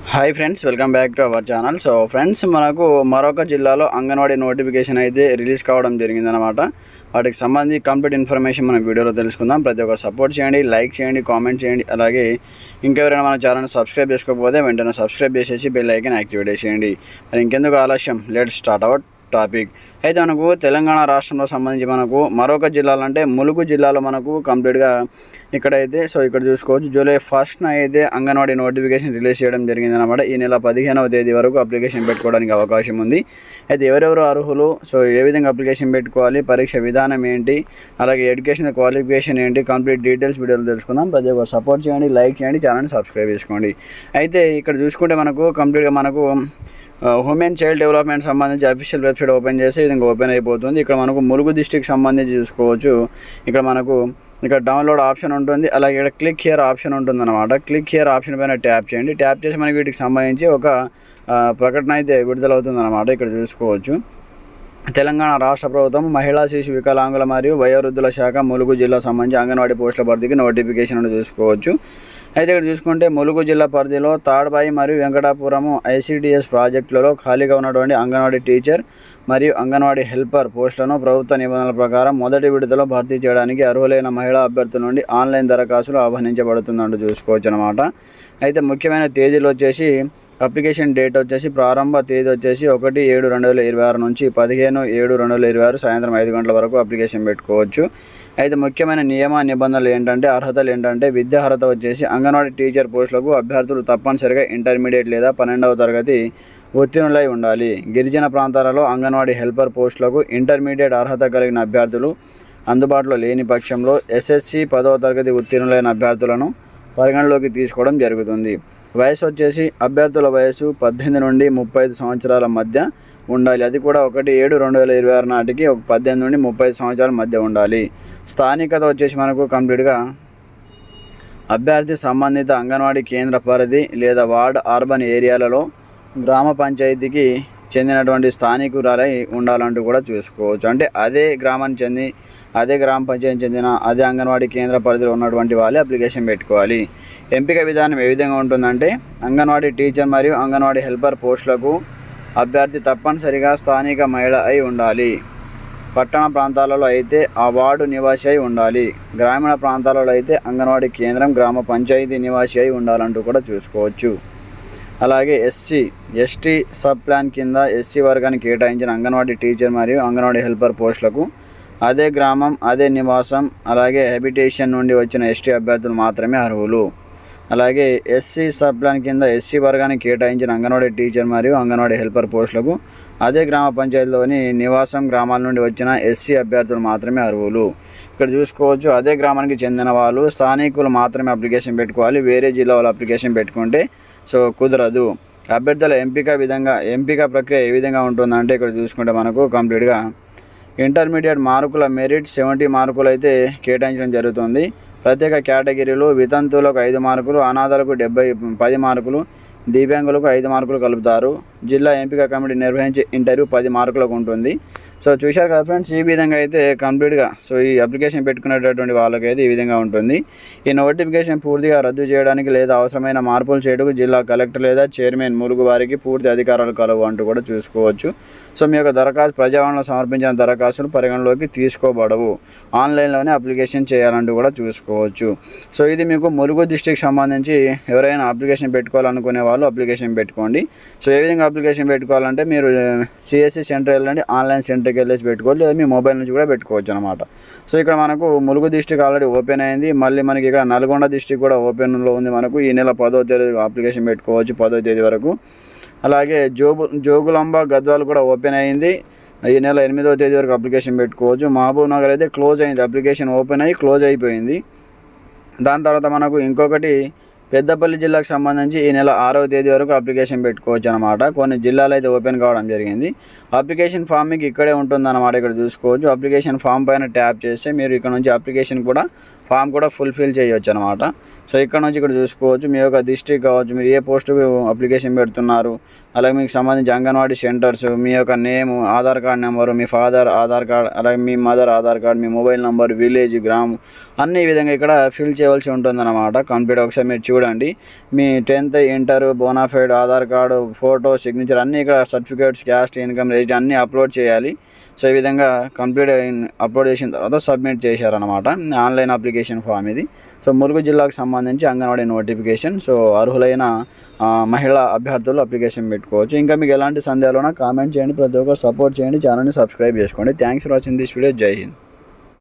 Hi friends, welcome back to our channel. So friends, మనకు మరొక జిల్లాలో అంగన్వాడీ నోటిఫికేషన్ అయితే రిలీజ్ కావడం జరిగిందనమాట. వాటికి సంబంధించి కంప్లీట్ ఇన్ఫర్మేషన్ మనం వీడియోలో తెలుసుకుందాం. ప్రతి ఒక్కరు సపోర్ట్ చేయండి, లైక్ చేయండి, కామెంట్ చేయండి. అలాగే ఇంకెవరైనా మన ఛానల్ని సబ్స్క్రైబ్ చేసుకోకపోతే వెంటనే సబ్స్క్రైబ్ చేసేసి బెల్ ఐకాన్ యాక్టివేట్ చేయండి. మరి ఇంకెందుకు ఆలస్యం, లెట్స్ స్టార్ట్ అవర్ టాపిక్. అయితే మనకు తెలంగాణ రాష్ట్రంలో సంబంధించి మనకు మరొక జిల్లాలో అంటే ములుగు జిల్లాలో మనకు కంప్లీట్గా ఇక్కడైతే ఇక్కడ చూసుకోవచ్చు, జూలై 1న అయితే అంగన్వాడీ నోటిఫికేషన్ రిలీజ్ చేయడం జరిగిందనమాట. ఈ నెల 15వ తేదీ వరకు అప్లికేషన్ పెట్టుకోవడానికి అవకాశం ఉంది. అయితే ఎవరెవరు అర్హులు, ఏ విధంగా అప్లికేషన్ పెట్టుకోవాలి, పరీక్ష విధానం ఏంటి, అలాగే ఎడ్యుకేషన్ క్వాలిఫికేషన్ ఏంటి, కంప్లీట్ డీటెయిల్స్ వీడియోలో తెలుసుకుందాం. ప్రతి ఒక్కరు సపోర్ట్ చేయండి, లైక్ చేయండి, ఛానల్ని సబ్స్క్రైబ్ చేసుకోండి. అయితే ఇక్కడ చూసుకుంటే మనకు కంప్లీట్గా మనకు హ్యూమన్ చైల్డ్ డెవలప్మెంట్ సంబంధించి అఫీషియల్ వెబ్సైట్ ఓపెన్ చేసి ఈ విధంగా ఓపెన్ అయిపోతుంది. ఇక్కడ మనకు ములుగు డిస్ట్రిక్ట్ సంబంధించి చూసుకోవచ్చు. ఇక్కడ డౌన్లోడ్ ఆప్షన్ ఉంటుంది, అలాగే ఇక్కడ క్లిక్ హియర్ ఆప్షన్ ఉంటుంది అనమాట. క్లిక్ హియర్ ఆప్షన్ పైన ట్యాప్ చేయండి. ట్యాప్ చేసి మనకి వీటికి సంబంధించి ఒక ప్రకటన అయితే విడుదలవుతుంది అనమాట. ఇక్కడ చూసుకోవచ్చు, తెలంగాణ రాష్ట్ర ప్రభుత్వం మహిళా శిశు వికలాంగుల మరియు వయోవృద్ధుల శాఖ ములుగు జిల్లా సంబంధించి అంగన్వాడీ పోస్టుల భర్తీకి నోటిఫికేషన్ చూసుకోవచ్చు. అయితే ఇక్కడ చూసుకుంటే ములుగు జిల్లా పరిధిలో తాడ్బాయి మరియు వెంకటాపురము ఐసిడిఎస్ ప్రాజెక్టులలో ఖాళీగా ఉన్నటువంటి అంగన్వాడీ టీచర్ మరియు అంగన్వాడీ హెల్పర్ పోస్టులను ప్రభుత్వ నిబంధనల ప్రకారం మొదటి విడతలో భర్తీ చేయడానికి అర్హులైన మహిళా అభ్యర్థుల నుండి ఆన్లైన్ దరఖాస్తులు ఆహ్వానించబడుతుందంటూ చూసుకోవచ్చు అనమాట. అయితే ముఖ్యమైన తేదీలు వచ్చేసి అప్లికేషన్ డేట్ వచ్చేసి ప్రారంభ తేదీ వచ్చేసి 1/7/2026 నుంచి 15/7/2026 సాయంత్రం 5 గంటల వరకు అప్లికేషన్ పెట్టుకోవచ్చు. అయితే ముఖ్యమైన నియమ నిబంధనలు ఏంటంటే, అర్హతలు ఏంటంటే, విద్యా అర్హత వచ్చేసి అంగన్వాడీ టీచర్ పోస్టులకు అభ్యర్థులు తప్పనిసరిగా ఇంటర్మీడియట్ లేదా 12వ తరగతి ఉత్తీర్ణులై ఉండాలి. గిరిజన ప్రాంతాలలో అంగన్వాడీ హెల్పర్ పోస్టులకు ఇంటర్మీడియట్ అర్హత కలిగిన అభ్యర్థులు అందుబాటులో లేని పక్షంలో ఎస్ఎస్సి 10వ తరగతి ఉత్తీర్ణులైన అభ్యర్థులను పరిగణలోకి తీసుకోవడం జరుగుతుంది. వయసు వచ్చేసి అభ్యర్థుల వయసు 18 నుండి 35 సంవత్సరాల మధ్య ఉండాలి. అది కూడా 1/7/2026 నాటికి 18 నుండి 35 సంవత్సరాల మధ్య ఉండాలి. స్థానికత వచ్చేసి మనకు కంప్లీట్గా అభ్యర్థి సంబంధిత అంగన్వాడీ కేంద్ర పరిధి లేదా వార్డ్ అర్బన్ ఏరియాలలో గ్రామ పంచాయతీకి చెందినటువంటి స్థానికురాలై ఉండాలంటూ కూడా చూసుకోవచ్చు. అంటే అదే గ్రామ పంచాయతీ చెందిన అదే అంగన్వాడీ కేంద్ర పరిధిలో ఉన్నటువంటి వాళ్ళే అప్లికేషన్ పెట్టుకోవాలి. ఎంపిక విధానం ఏ విధంగా ఉంటుందంటే, అంగన్వాడీ టీచర్ మరియు అంగన్వాడీ హెల్పర్ పోస్టులకు అభ్యర్థి తప్పనిసరిగా స్థానిక మహిళ అయి ఉండాలి. పట్టణ ప్రాంతాలలో అయితే ఆ వార్డు నివాసి అయి ఉండాలి. గ్రామీణ ప్రాంతాలలో అయితే అంగన్వాడీ కేంద్రం గ్రామ పంచాయతీ నివాసి అయి ఉండాలంటూ కూడా చూసుకోవచ్చు. అలాగే ఎస్సీ ఎస్టీ సబ్ ప్లాన్ కింద ఎస్సీ వర్గానికి కేటాయించిన అంగన్వాడీ టీచర్ మరియు అంగన్వాడీ హెల్పర్ పోస్టులకు అదే గ్రామం, అదే నివాసం, అలాగే హ్యాబిటేషన్ నుండి వచ్చిన ఎస్టీ అభ్యర్థులు మాత్రమే అర్హులు. అలాగే ఎస్సీ సబ్ ప్లాన్ కింద ఎస్సీ వర్గానికి కేటాయించిన అంగన్వాడీ టీచర్ మరియు అంగన్వాడీ హెల్పర్ పోస్టులకు అదే గ్రామ పంచాయతీలోని నివాసం గ్రామాల నుండి వచ్చిన ఎస్సీ అభ్యర్థులు మాత్రమే అర్హులు. ఇక్కడ చూసుకోవచ్చు, అదే గ్రామానికి చెందిన వాళ్ళు స్థానికులు మాత్రమే అప్లికేషన్ పెట్టుకోవాలి. వేరే జిల్లా వాళ్ళు అప్లికేషన్ పెట్టుకుంటే కుదరదు. అభ్యర్థుల ఎంపిక ప్రక్రియ ఏ విధంగా ఉంటుందంటే, ఇక్కడ చూసుకుంటే మనకు కంప్లీట్గా ఇంటర్మీడియట్ మార్కుల మెరిట్ 70 మార్కులు అయితే కేటాయించడం జరుగుతుంది. ప్రత్యేక కేటగిరీలు వితంతువులకు 5 మార్కులు, అనాథలకు 10 మార్కులు, దివ్యాంగులకు 5 మార్కులు కలుపుతారు. జిల్లా ఎంపిక కమిటీ నిర్వహించే ఇంటర్వ్యూ 10 మార్కులకు ఉంటుంది. చూశారు కదా ఫ్రెండ్స్, ఈ విధంగా అయితే కంప్లీట్గా ఈ అప్లికేషన్ పెట్టుకునేటటువంటి వాళ్ళకైతే ఈ విధంగా ఉంటుంది. ఈ నోటిఫికేషన్ పూర్తిగా రద్దు చేయడానికి లేదా అవసరమైన మార్పులు చేయడానికి జిల్లా కలెక్టర్ లేదా చైర్మన్ ములుగు వారికి పూర్తి అధికారాలు కలవు అంటూ కూడా చూసుకోవచ్చు. మీ యొక్క దరఖాస్తు ప్రజావాణిలో సమర్పించిన దరఖాస్తులు పరిగణలోకి తీసుకోబడవు. ఆన్లైన్లోనే అప్లికేషన్ చేయాలంటూ కూడా చూసుకోవచ్చు. ఇది మీకు ములుగు డిస్ట్రిక్ట్ సంబంధించి ఎవరైనా అప్లికేషన్ పెట్టుకోవాలనుకునే వాళ్ళు అప్లికేషన్ పెట్టుకోండి. ఏ విధంగా అప్లికేషన్ పెట్టుకోవాలంటే, మీరు సిఎస్సి సెంటర్ వెళ్ళండి, ఆన్లైన్ సెంటర్కి వెళ్ళేసి పెట్టుకోవచ్చు, లేదా మీ మొబైల్ నుంచి కూడా పెట్టుకోవచ్చు అనమాట. ఇక్కడ మనకు ములుగు డిస్ట్రిక్ట్ ఆల్రెడీ ఓపెన్ అయింది. మళ్ళీ మనకి ఇక్కడ నల్గొండ డిస్ట్రిక్ట్ కూడా ఓపెన్లో ఉంది. మనకు ఈ నెల 10వ తేదీ అప్లికేషన్ పెట్టుకోవచ్చు, 10వ తేదీ వరకు. అలాగే జోగులాంబ గద్వాల్ కూడా ఓపెన్ అయింది. ఈ నెల 8వ తేదీ వరకు అప్లికేషన్ పెట్టుకోవచ్చు. మహబూబ్ నగర్ అయితే క్లోజ్ అయింది, అప్లికేషన్ ఓపెన్ అయ్యి క్లోజ్ అయిపోయింది. దాని తర్వాత మనకు ఇంకొకటి పెద్దపల్లి జిల్లాకు సంబంధించి ఈ నెల 6వ తేదీ వరకు అప్లికేషన్ పెట్టుకోవచ్చు అనమాట. కొన్ని జిల్లాలు అయితే ఓపెన్ కావడం జరిగింది. అప్లికేషన్ ఫామ్ మీకు ఇక్కడే ఉంటుందన్నమాట. ఇక్కడ చూసుకోవచ్చు, అప్లికేషన్ ఫామ్ పైన ట్యాప్ చేస్తే మీరు ఇక్కడ నుంచి అప్లికేషన్ ఫామ్ కూడా ఫుల్ఫిల్ చేయవచ్చు అనమాట. సో ఇక్కడ నుంచి ఇక్కడ చూసుకోవచ్చు మీ యొక్క డిస్ట్రిక్ట్ కావచ్చు, మీరు ఏ పోస్టుకు అప్లికేషన్ పెడుతున్నారు, అలాగే మీకు సంబంధించి అంగన్వాడీ సెంటర్స్, మీ యొక్క నేమ్, ఆధార్ కార్డ్ నెంబరు, మీ ఫాదర్ ఆధార్ కార్డ్, అలాగే మీ మదర్ ఆధార్ కార్డ్, మీ మొబైల్ నెంబర్, విలేజ్, గ్రామం అన్ని విధంగా ఇక్కడ ఫిల్ చేయవలసి ఉంటుందన్నమాట. కంప్లీట్ ఒకసారి మీరు చూడండి. మీ 10th inter, bonafide, Aadhaar card, photo, signature అన్నీ ఇక్కడ సర్టిఫికేట్స్, క్యాస్ట్, ఇన్కమ్, రెసిడెన్స్ అన్నీ అప్లోడ్ చేయాలి. సో ఈ విధంగా కంప్లీట్ అప్లోడ్ చేసిన తర్వాత సబ్మిట్ చేశారనమాట. ఆన్లైన్ అప్లికేషన్ ఫామ్ ఇది. సో ములుగు జిల్లాకు సంబంధించి అంగన్వాడీ నోటిఫికేషన్. సో అర్హులైన మహిళా అభ్యర్థులు అప్లికేషన్ పెట్టుకోవచ్చు. ఇంకా మీకు ఎలాంటి సందేహాలున్నా కామెంట్ చేయండి, ప్రతి ఒక్కరు సపోర్ట్ చేయండి, ఛానల్ని సబ్స్క్రైబ్ చేసుకోండి. Thanks for watching this video. జై హింద్.